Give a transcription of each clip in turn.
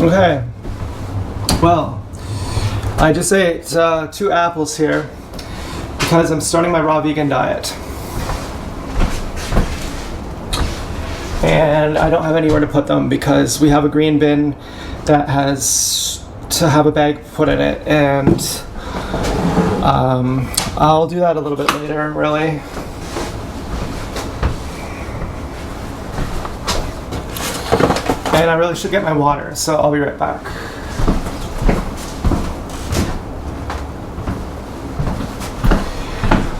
Okay, well, I just ate 2 apples here because I'm starting my raw vegan diet. And I don't have anywhere to put them because we have a green bin that has to have a bag put in it, and I'll do that a little bit later, really. And I really should get my water, so I'll be right back.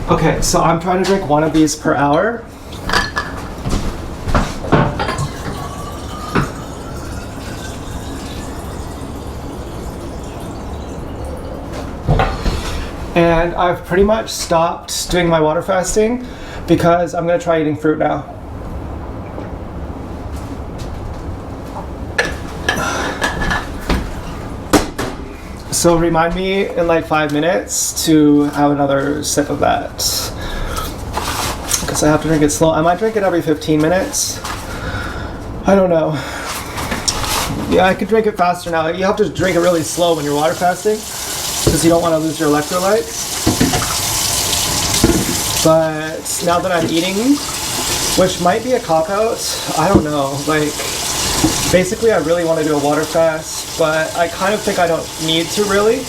Okay, so I'm trying to drink 1 of these per hour. And I've pretty much stopped doing my water fasting because I'm going to try eating fruit now. So remind me in like 5 minutes to have another sip of that, because I have to drink it slow. I might drink it every 15 minutes. I don't know. Yeah, I could drink it faster now. You have to drink it really slow when you're water fasting because you don't want to lose your electrolytes. But now that I'm eating, which might be a cop-out, I don't know. Like, basically I really want to do a water fast, but I kind of think I don't need to really,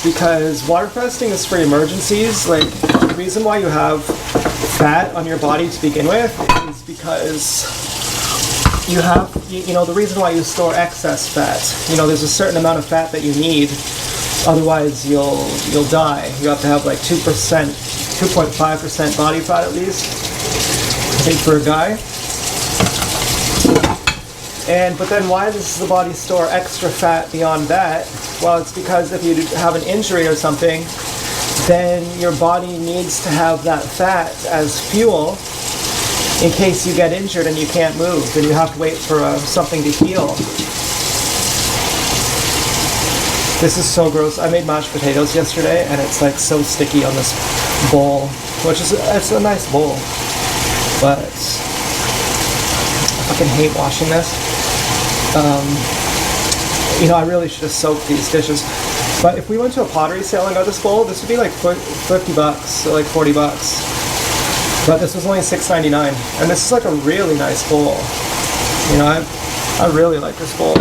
because water fasting is for emergencies. Like, the reason why you have fat on your body to begin with is because you have, you know, the reason why you store excess fat. You know, there's a certain amount of fat that you need, otherwise you'll die. You have to have like 2%, 2.5% body fat at least, I think, for a guy. But then why does the body store extra fat beyond that? Well, it's because if you have an injury or something, then your body needs to have that fat as fuel in case you get injured and you can't move, and you have to wait for something to heal. This is so gross. I made mashed potatoes yesterday, and it's like so sticky on this bowl, which is, it's a nice bowl, but I fucking hate washing this. You know, I really should have soaked these dishes. But if we went to a pottery sale and got this bowl, this would be like $50 or like $40. But this was only $6.99, and this is like a really nice bowl. You know, I really like this bowl.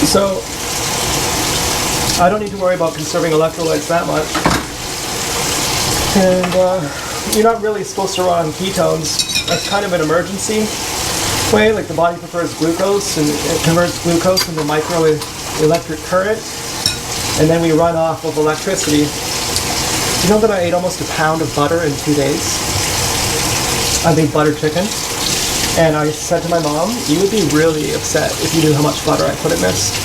So I don't need to worry about conserving electrolytes that much. And you're not really supposed to run on ketones. That's kind of an emergency way. Like, the body prefers glucose, and it converts glucose into microelectric current, and then we run off of electricity. You know that I ate almost a pound of butter in 2 days? I made butter chicken, and I said to my mom, you would be really upset if you knew how much butter I put in this.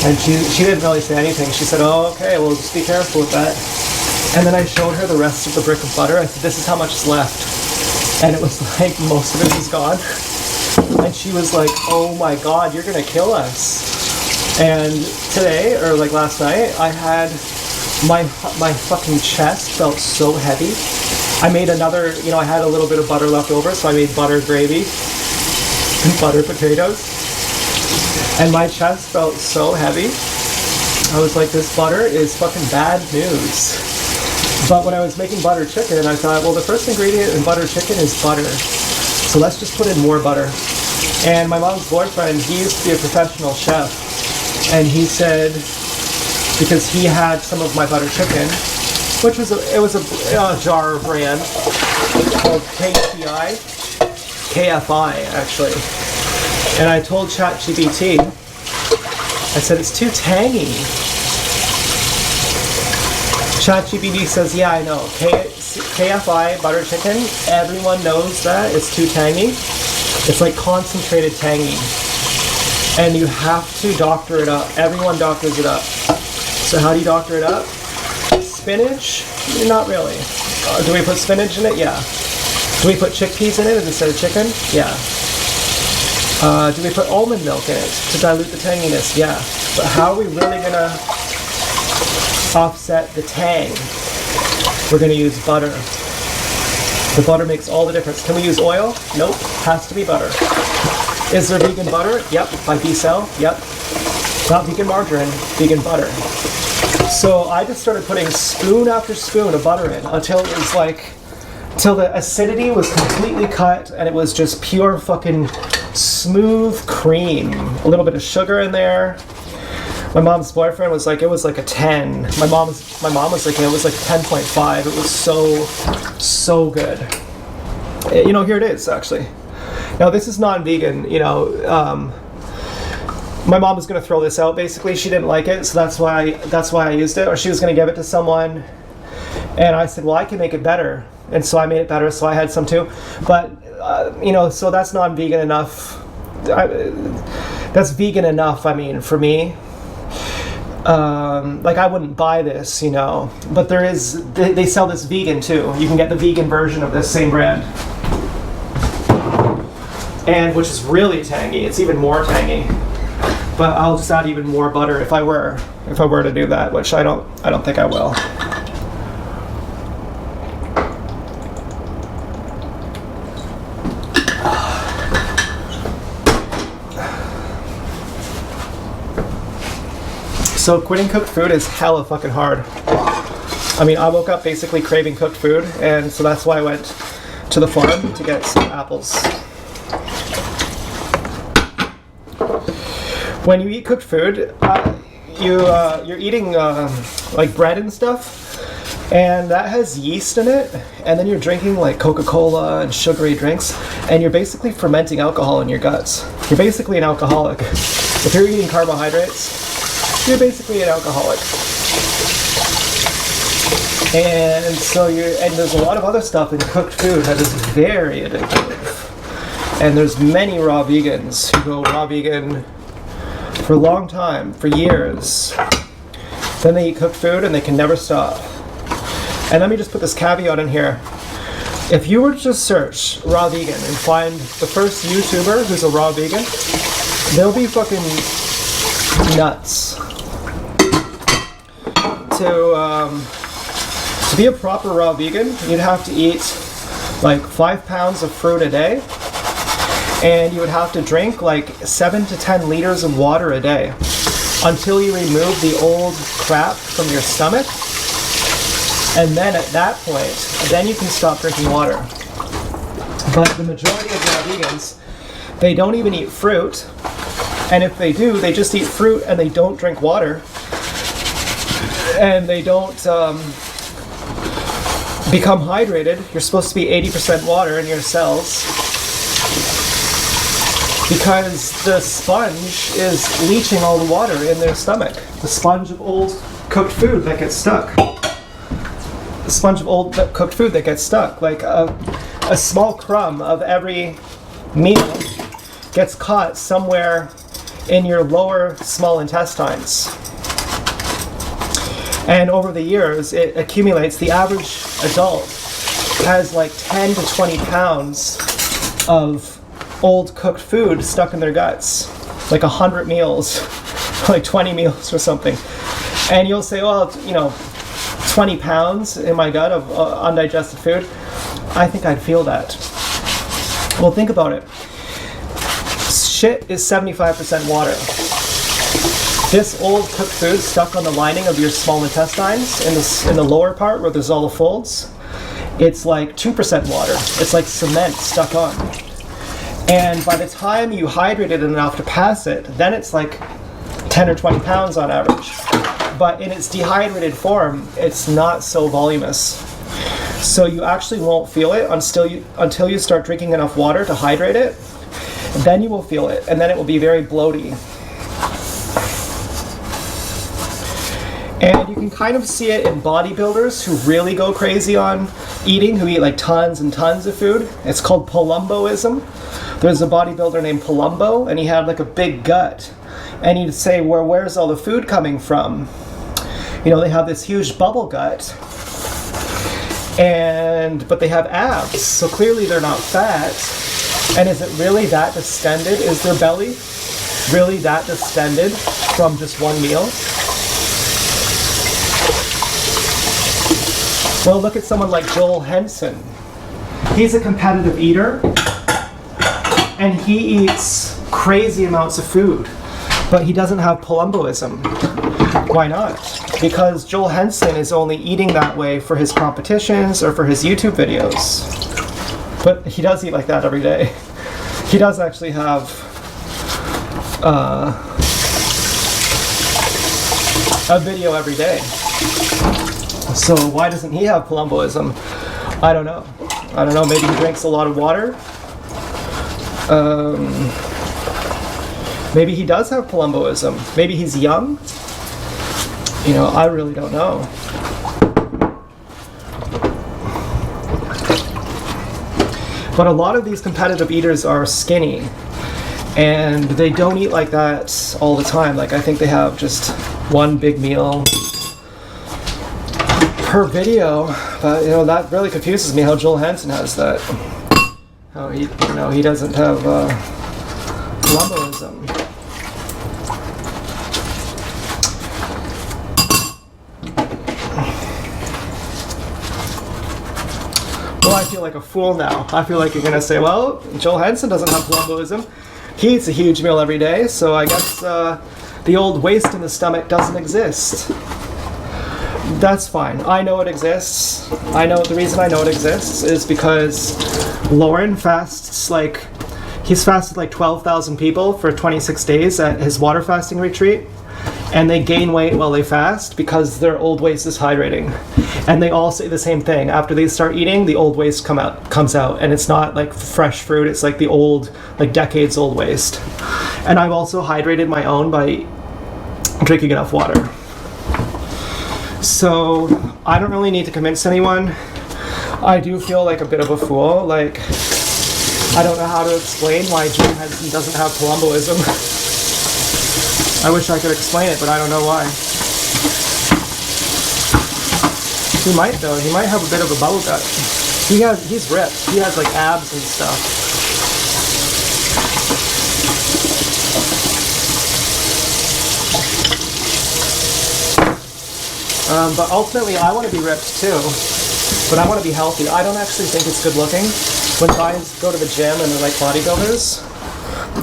And she didn't really say anything. She said, oh, okay, well, just be careful with that. And then I showed her the rest of the brick of butter. I said, this is how much is left. And it was like, most of it was gone. And she was like, oh my God, you're gonna kill us. And today, or like last night, I had, my fucking chest felt so heavy. I made another, you know, I had a little bit of butter left over, so I made butter gravy and butter potatoes. And my chest felt so heavy. I was like, this butter is fucking bad news. But when I was making butter chicken, I thought, well, the first ingredient in butter chicken is butter. So let's just put in more butter. And my mom's boyfriend, he used to be a professional chef. And he said, because he had some of my butter chicken, which was a jar brand called KFI, actually. And I told ChatGPT, I said, it's too tangy. ChatGPT says, yeah, I know. KFI butter chicken, everyone knows that. It's too tangy. It's like concentrated tangy. And you have to doctor it up. Everyone doctors it up. So how do you doctor it up? Spinach? Not really. Do we put spinach in it? Yeah. Do we put chickpeas in it instead of chicken? Yeah. Do we put almond milk in it to dilute the tanginess? Yeah. But how are we really going to offset the tang? We're going to use butter. The butter makes all the difference. Can we use oil? Nope, has to be butter. Is there vegan butter? Yep, by B-Cell, yep. Not vegan margarine, vegan butter. So I just started putting spoon after spoon of butter in until it was like, till the acidity was completely cut and it was just pure fucking smooth cream. A little bit of sugar in there. My mom's boyfriend was like, it was like a 10. My mom was like, it was like 10.5. It was so good. You know, here it is actually. Now this is non-vegan, you know, my mom was going to throw this out basically. She didn't like it, so that's why I used it, or she was going to give it to someone. And I said, well, I can make it better. And so I made it better, so I had some too. But, you know, so that's non-vegan enough. That's vegan enough, I mean, for me. Like, I wouldn't buy this, you know. But there is, they sell this vegan too. You can get the vegan version of this same brand. And which is really tangy. It's even more tangy. But I'll just add even more butter if I were to do that, which I don't think I will. So quitting cooked food is hella fucking hard. I mean, I woke up basically craving cooked food, and so that's why I went to the farm to get some apples. When you eat cooked food, you're eating like bread and stuff, and that has yeast in it, and then you're drinking like Coca-Cola and sugary drinks, and you're basically fermenting alcohol in your guts. You're basically an alcoholic. If you're eating carbohydrates, you're basically an alcoholic. And so there's a lot of other stuff in cooked food that is very addictive. And there's many raw vegans who go raw vegan for a long time, for years. Then they eat cooked food and they can never stop. And let me just put this caveat in here. If you were to just search raw vegan and find the first YouTuber who's a raw vegan, they'll be fucking nuts. To be a proper raw vegan, you'd have to eat like 5 pounds of fruit a day, and you would have to drink like 7 to 10 liters of water a day until you remove the old crap from your stomach. And then at that point, then you can stop drinking water. But the majority of raw vegans, they don't even eat fruit. And if they do, they just eat fruit and they don't drink water. And they don't become hydrated. You're supposed to be 80% water in your cells, because the sponge is leaching all the water in their stomach. The sponge of old cooked food that gets stuck. The sponge of old cooked food that gets stuck. Like a small crumb of every meal gets caught somewhere in your lower small intestines. And over the years, it accumulates. The average adult has like 10 to 20 pounds of old cooked food stuck in their guts. Like 100 meals, like 20 meals or something. And you'll say, well, you know, 20 pounds in my gut of undigested food. I think I'd feel that. Well, think about it. Shit is 75% water. This old cooked food stuck on the lining of your small intestines, in the lower part where there's all the folds, it's like 2% water. It's like cement stuck on. And by the time you hydrate it enough to pass it, then it's like 10 or 20 pounds on average. But in its dehydrated form, it's not so voluminous. So you actually won't feel it until you start drinking enough water to hydrate it. Then you will feel it, and then it will be very bloaty. And you can kind of see it in bodybuilders who really go crazy on eating, who eat like tons and tons of food. It's called Palumboism. There's a bodybuilder named Palumbo, and he had like a big gut. And he'd say, well, where's all the food coming from? You know, they have this huge bubble gut, but they have abs, so clearly they're not fat. And is it really that distended? Is their belly really that distended from just one meal? Well, look at someone like Joel Henson. He's a competitive eater, and he eats crazy amounts of food, but he doesn't have palumboism. Why not? Because Joel Henson is only eating that way for his competitions or for his YouTube videos. But he does eat like that every day. He does actually have a video every day. So why doesn't he have palumboism? I don't know. I don't know, maybe he drinks a lot of water. Maybe he does have palumboism. Maybe he's young. You know, I really don't know. But a lot of these competitive eaters are skinny, and they don't eat like that all the time. Like, I think they have just one big meal per video. But, you know, that really confuses me how Joel Henson has that. How he, you know, he doesn't have palumboism. Well, I feel like a fool now. I feel like you're going to say, well, Joel Henson doesn't have palumboism. He eats a huge meal every day, so I guess the old waste in the stomach doesn't exist. That's fine. I know it exists. I know the reason I know it exists is because Lauren fasts like, he's fasted like 12,000 people for 26 days at his water fasting retreat. And they gain weight while they fast because their old waste is hydrating. And they all say the same thing. After they start eating, the old waste comes out. And it's not like fresh fruit, it's like the old, like decades old waste. And I've also hydrated my own by drinking enough water. So I don't really need to convince anyone. I do feel like a bit of a fool. Like, I don't know how to explain why Joel Henson doesn't have palumboism. I wish I could explain it, but I don't know why. He might though. He might have a bit of a bubble gut. He's ripped. He has like abs and stuff. But ultimately, I want to be ripped too. But I want to be healthy. I don't actually think it's good looking. When guys go to the gym and they're like bodybuilders,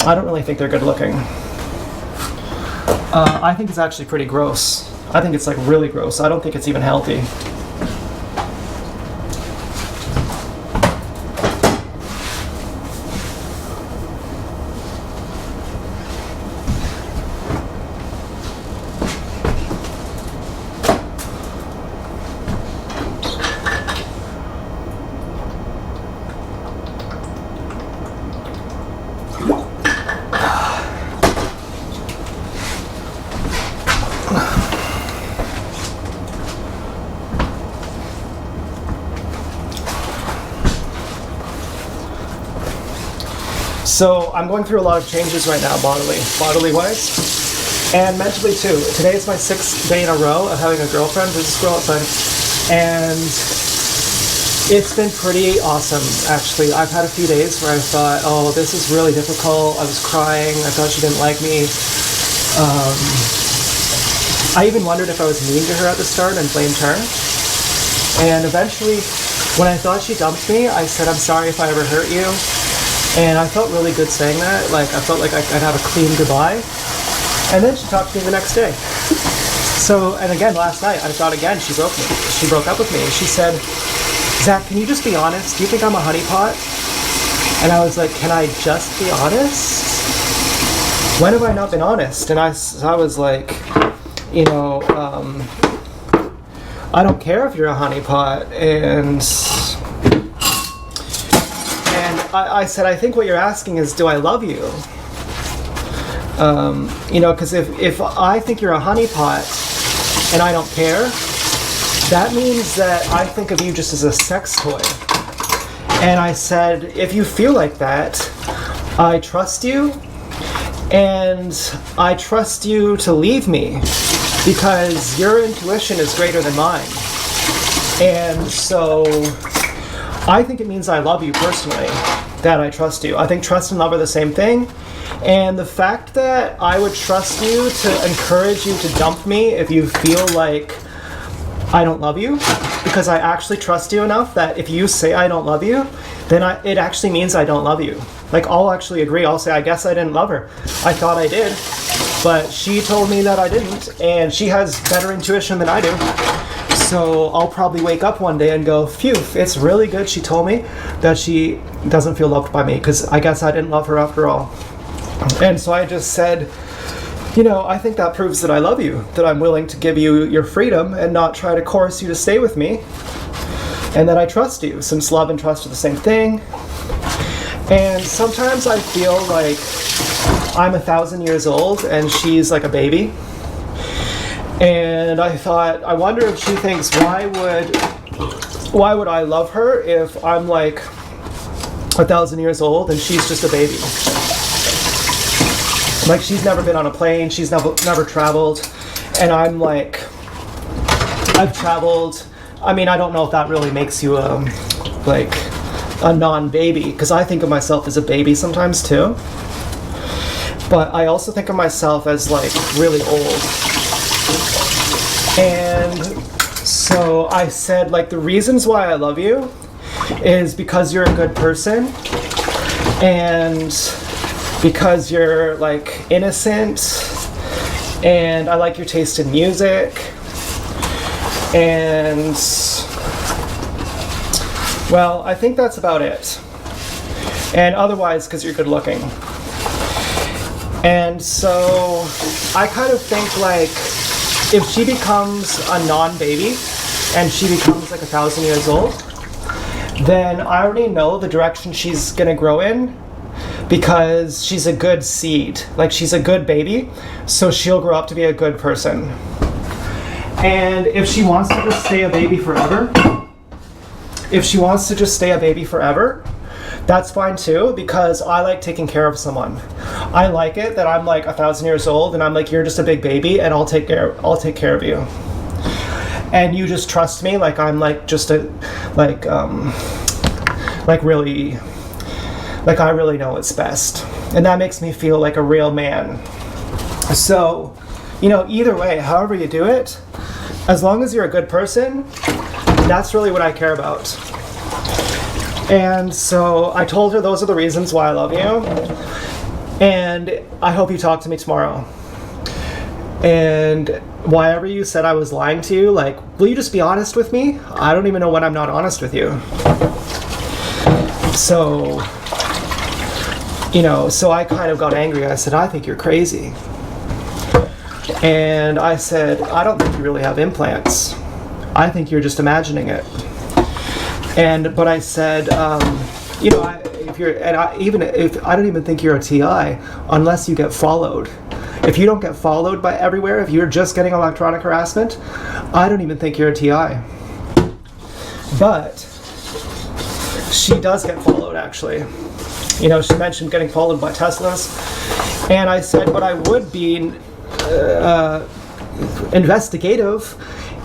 I don't really think they're good looking. I think it's actually pretty gross. I think it's like really gross. I don't think it's even healthy. So I'm going through a lot of changes right now, bodily wise, and mentally too. Today is my 6th day in a row of having a girlfriend. There's this girl outside, and it's been pretty awesome, actually. I've had a few days where I thought, oh, this is really difficult. I was crying. I thought she didn't like me. I even wondered if I was mean to her at the start and blamed her. And eventually, when I thought she dumped me, I said, I'm sorry if I ever hurt you. And I felt really good saying that. Like, I felt like I'd have a clean goodbye. And then she talked to me the next day. So, and again, last night, I thought again, she broke up with me. She said, Zach, can you just be honest? Do you think I'm a honeypot? And I was like, can I just be honest? When have I not been honest? And I was like, you know, I don't care if you're a honeypot. And I said, I think what you're asking is, do I love you? You know, because if I think you're a honeypot and I don't care, that means that I think of you just as a sex toy. And I said, if you feel like that, I trust you, and I trust you to leave me because your intuition is greater than mine. And so I think it means I love you personally, that I trust you. I think trust and love are the same thing. And the fact that I would trust you to encourage you to dump me if you feel like I don't love you, because I actually trust you enough that if you say I don't love you, then it actually means I don't love you. Like, I'll actually agree. I'll say, I guess I didn't love her. I thought I did, but she told me that I didn't, and she has better intuition than I do. So I'll probably wake up one day and go, phew, it's really good she told me that she doesn't feel loved by me, because I guess I didn't love her after all. And so I just said, you know, I think that proves that I love you, that I'm willing to give you your freedom and not try to coerce you to stay with me, and that I trust you, since love and trust are the same thing. And sometimes I feel like I'm 1,000 years old and she's like a baby. And I thought, I wonder if she thinks, why would I love her if I'm like 1,000 years old and she's just a baby? Like, she's never been on a plane, she's never traveled, and I'm like, I've traveled. I mean, I don't know if that really makes you like a non-baby, because I think of myself as a baby sometimes too. But I also think of myself as like really old. And so I said, like, the reasons why I love you is because you're a good person, and because you're like innocent, and I like your taste in music, and well, I think that's about it. And otherwise, because you're good looking. And so I kind of think, like, if she becomes a non-baby and she becomes like 1,000 years old, then I already know the direction she's gonna grow in, because she's a good seed. Like, she's a good baby, so she'll grow up to be a good person. And if she wants to just stay a baby forever, that's fine too, because I like taking care of someone. I like it that I'm like 1,000 years old and I'm like, you're just a big baby and I'll take care of you. And you just trust me, like I'm like just a, like really, like I really know what's best. And that makes me feel like a real man. So, you know, either way, however you do it, as long as you're a good person, that's really what I care about. And so I told her those are the reasons why I love you. And I hope you talk to me tomorrow. And whatever you said I was lying to you, like, will you just be honest with me? I don't even know when I'm not honest with you. So, you know, so I kind of got angry. I said, I think you're crazy. And I said, I don't think you really have implants. I think you're just imagining it. But I said, you know, I don't even think you're a TI unless you get followed. If you don't get followed by everywhere, if you're just getting electronic harassment, I don't even think you're a TI. But she does get followed, actually. You know, she mentioned getting followed by Teslas. And I said, but I would be investigative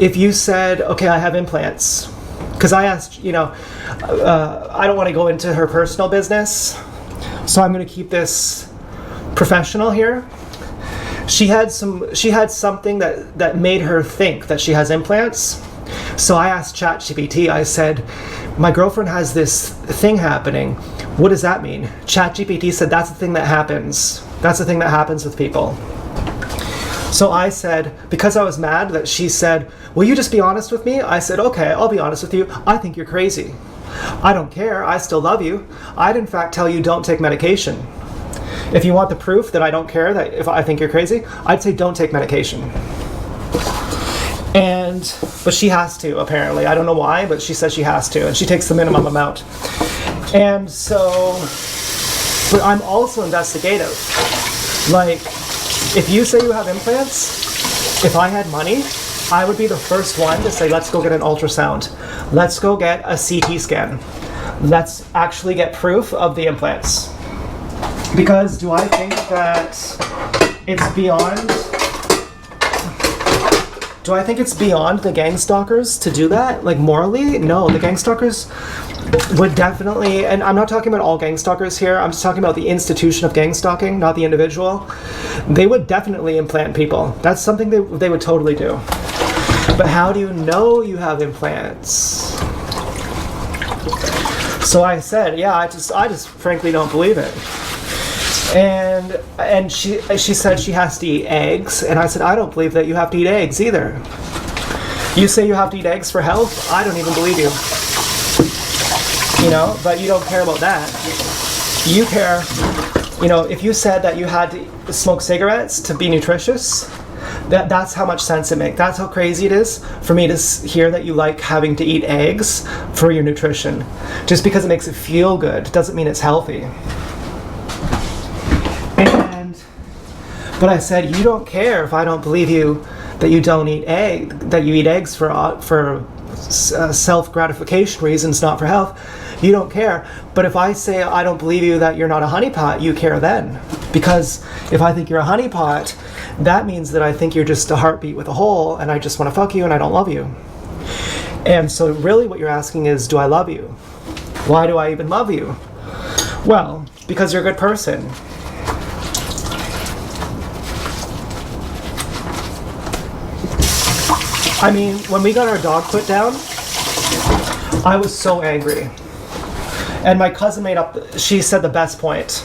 if you said, okay, I have implants. Because I asked, you know, I don't want to go into her personal business, so I'm going to keep this professional here. She had something that made her think that she has implants. So I asked ChatGPT, I said, my girlfriend has this thing happening. What does that mean? ChatGPT said, that's the thing that happens. That's the thing that happens with people. So I said, because I was mad that she said, will you just be honest with me? I said, okay, I'll be honest with you. I think you're crazy. I don't care. I still love you. I'd in fact tell you don't take medication. If you want the proof that I don't care, that if I think you're crazy, I'd say don't take medication. But she has to, apparently. I don't know why, but she says she has to, and she takes the minimum amount. And so, but I'm also investigative. Like, if you say you have implants, if I had money, I would be the first one to say, let's go get an ultrasound. Let's go get a CT scan. Let's actually get proof of the implants. Because do I think that it's beyond... Do I think it's beyond the gang stalkers to do that? Like, morally? No, the gang stalkers would definitely, and I'm not talking about all gang stalkers here, I'm just talking about the institution of gang stalking, not the individual. They would definitely implant people. That's something they would totally do. But how do you know you have implants? So I said, yeah, I just frankly don't believe it. And she said she has to eat eggs, and I said, I don't believe that you have to eat eggs either. You say you have to eat eggs for health? I don't even believe you. You know, but you don't care about that. You care, you know, if you said that you had to smoke cigarettes to be nutritious, that's how much sense it makes. That's how crazy it is for me to hear that you like having to eat eggs for your nutrition. Just because it makes it feel good doesn't mean it's healthy. But I said, you don't care if I don't believe you that you don't eat that you eat eggs for self-gratification reasons, not for health. You don't care. But if I say I don't believe you that you're not a honeypot, you care then. Because if I think you're a honeypot, that means that I think you're just a heartbeat with a hole, and I just want to fuck you and I don't love you. And so really what you're asking is, do I love you? Why do I even love you? Well, because you're a good person. I mean, when we got our dog put down, I was so angry. And my cousin she said the best point.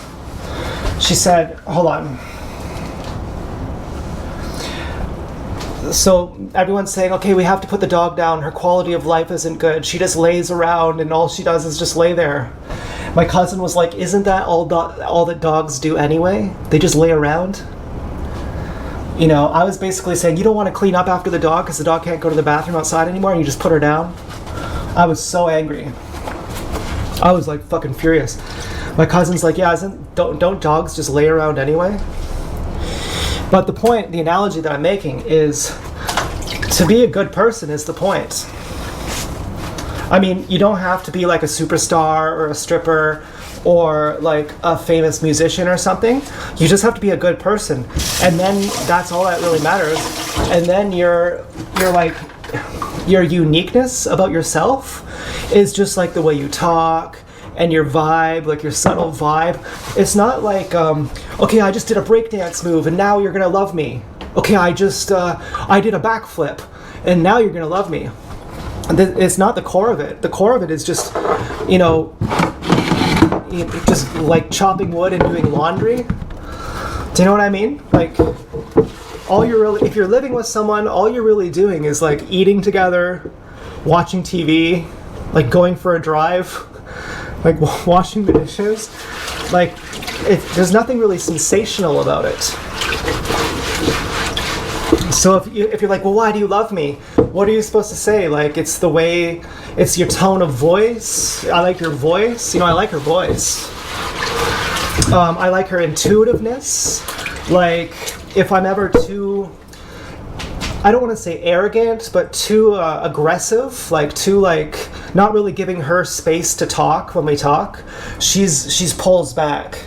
She said, hold on. So everyone's saying, okay, we have to put the dog down. Her quality of life isn't good. She just lays around and all she does is just lay there. My cousin was like, isn't that all that dogs do anyway? They just lay around? You know, I was basically saying, you don't want to clean up after the dog because the dog can't go to the bathroom outside anymore and you just put her down? I was so angry. I was like fucking furious. My cousin's like, yeah, don't dogs just lay around anyway? But the analogy that I'm making is to be a good person is the point. I mean, you don't have to be like a superstar or a stripper or like a famous musician or something. You just have to be a good person, and then that's all that really matters. And then your uniqueness about yourself is just like the way you talk and your vibe, like your subtle vibe. It's not like okay, I just did a breakdance move and now you're gonna love me. Okay, I did a backflip and now you're gonna love me. It's not the core of it. The core of it is just, you know, just like chopping wood and doing laundry. Do you know what I mean? Like, if you're living with someone, all you're really doing is like eating together, watching TV, like going for a drive, like washing the dishes. Like, there's nothing really sensational about it. So if you're like, well, why do you love me? What are you supposed to say? Like, it's your tone of voice. I like your voice. You know, I like her voice. I like her intuitiveness. Like, if I'm ever too, I don't want to say arrogant, but too aggressive, like too like not really giving her space to talk when we talk, she's pulls back.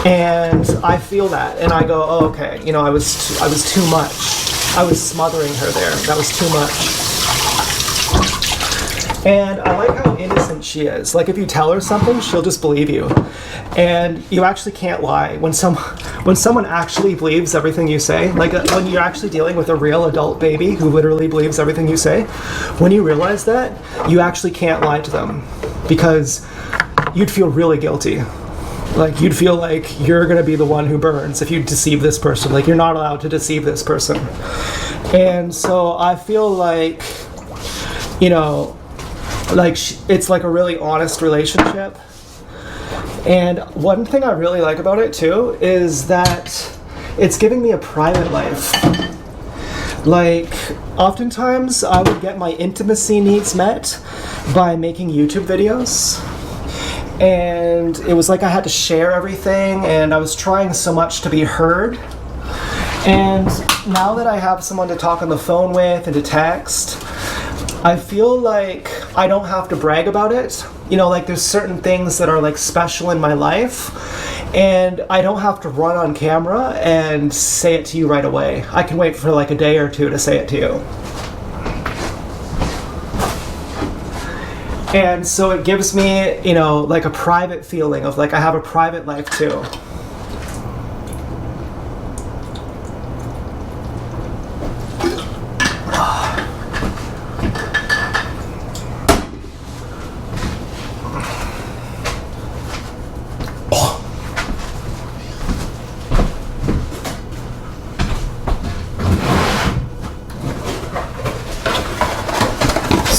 And I feel that, and I go, oh, okay, you know, I was too much. I was smothering her there. That was too much. And I like how innocent she is. Like, if you tell her something, she'll just believe you. And you actually can't lie. When someone actually believes everything you say, like when you're actually dealing with a real adult baby who literally believes everything you say, when you realize that, you actually can't lie to them because you'd feel really guilty. Like, you'd feel like you're going to be the one who burns if you deceive this person. Like, you're not allowed to deceive this person. And so I feel like, you know, like it's like a really honest relationship. And one thing I really like about it too is that it's giving me a private life. Like, oftentimes I would get my intimacy needs met by making YouTube videos. And it was like I had to share everything, and I was trying so much to be heard. And now that I have someone to talk on the phone with and to text, I feel like I don't have to brag about it. You know, like, there's certain things that are like special in my life, and I don't have to run on camera and say it to you right away. I can wait for like a day or two to say it to you. And so it gives me, you know, like a private feeling of like I have a private life too.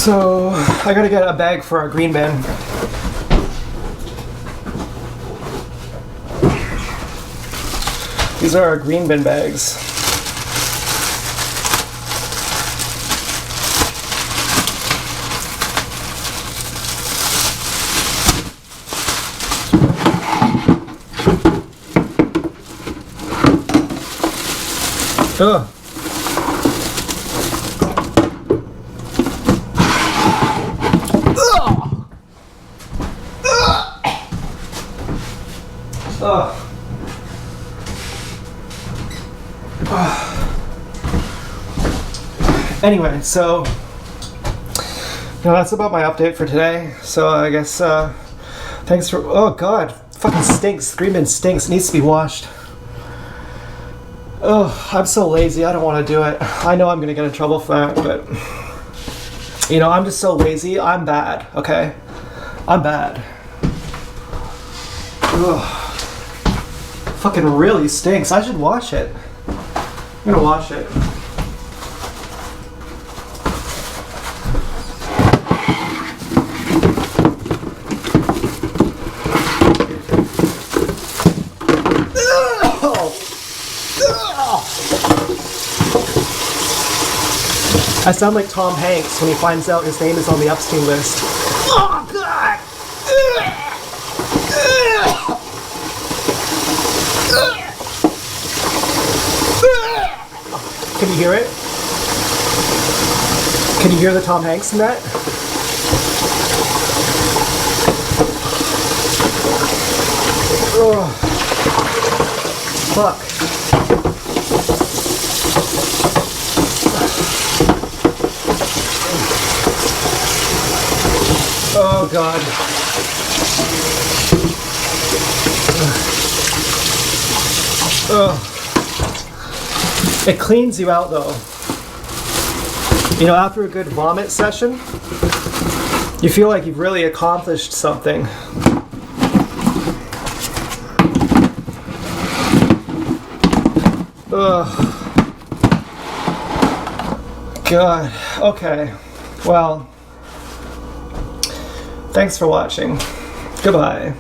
So I gotta get a bag for our green bin. These are our green bin bags. Ugh. Anyway, so that's about my update for today. So I guess thanks for. Oh God, fucking stinks. Green bin stinks. It needs to be washed. Oh, I'm so lazy. I don't want to do it. I know I'm gonna get in trouble for that, but I'm just so lazy. I'm bad. Okay, I'm bad. Ugh. Fucking really stinks. I should wash it. I'm gonna wash it. I sound like Tom Hanks when he finds out his name is on the Epstein list. Oh, God! Can you hear it? Can you hear the Tom Hanks in that? Oh. Fuck. Oh God. It cleans you out though. After a good vomit session, you feel like you've really accomplished something. God. Okay. Well, thanks for watching. Goodbye.